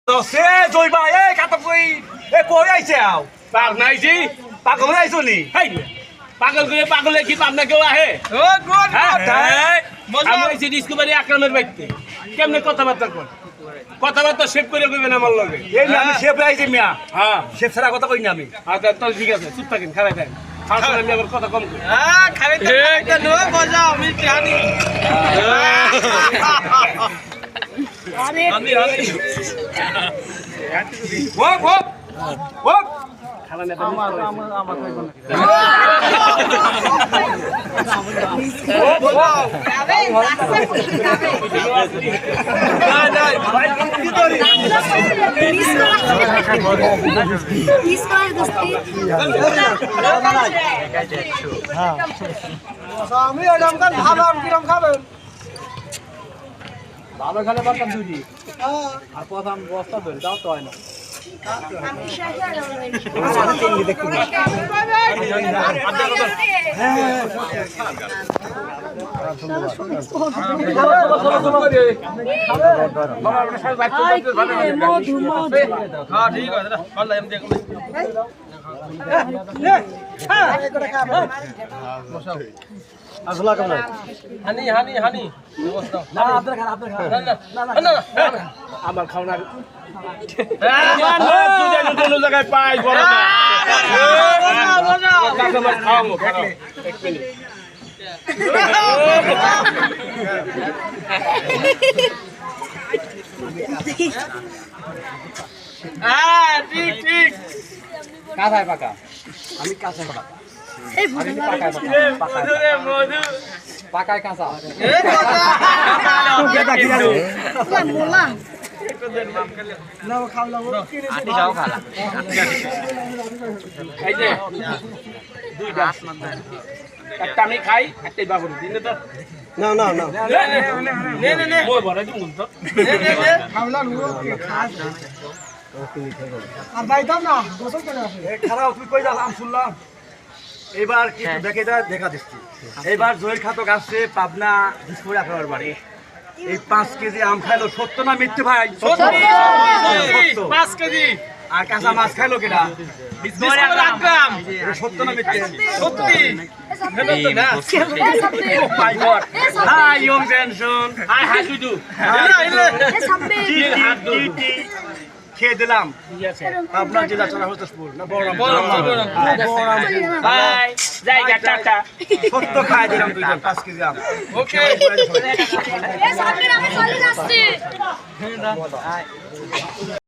তো সে জইবা এই কাটক কই এ কই আইছে আও পাগ নাইছি পাগল আইছো নি হাই পাগল করে পাগলে কি পাবনা কেউ আহে গুড আমি আইছি ডিসকভারি আক্রমের বাইতে কেমনে কথাবার্তা কর কথাবার্তা সেভ করে কইবেন আমার লগে এই আমি শেফ আইছি মিয়া হ্যাঁ শেফ ছাড়া কথা কই না আমি আচ্ছা তাহলে ঠিক আছে চুপ থাকেন খারাপ থাকেন খাওয়া আমি আবার কথা কম করি খাইতে নো মজা আমি জানি আমি ওপ ওপ ওপ খালা নেতা আমার ওপ ওপ আমি এরকম কান ভালো কিরকম খাবেন ভালো খেলে পারতাম দুজি আর প্রথম বস্তা ধরে দাও তো হয় না আমার খাওয়া জায়গায় পাই বড় খাওয়াবো এক মিনিট ঠিক ঠিক কাঁচায় পাকা আমি কাঁচায় পাকা মধু পাকায় কাঁচা এই যে দুইটা একটা আমি খাই একটাই বাবুর দিন তো না না না নে নে নে মই বড় দিন তো নে নে নে খাওলা নুরো খাস আর বাইতাম না গোসল করে আসে খারাপ তুই কই যাস আম শুনলাম এবার কিছু দেখে দেখা দিচ্ছি এবার জয়ের খাতক আসছে পাবনা দিসপুর আপনার বাড়ি এই 5 কেজি আম খাইলো সত্য না মিথ্যে ভাই সত্য 5 কেজি আর কাঁচা মাছ খাইলো কেডা আকরাম সত্য না মিথ্যে সত্যি my god hi young Jensen hi hi টু খেয়ে দিলাম আপনার জেলা চলা হতসপুর না বড় বাই জায়গা টাটা সত্য খাই দিলাম 5 কেজি আম ওকে সামনে আমি চলে যাচ্ছি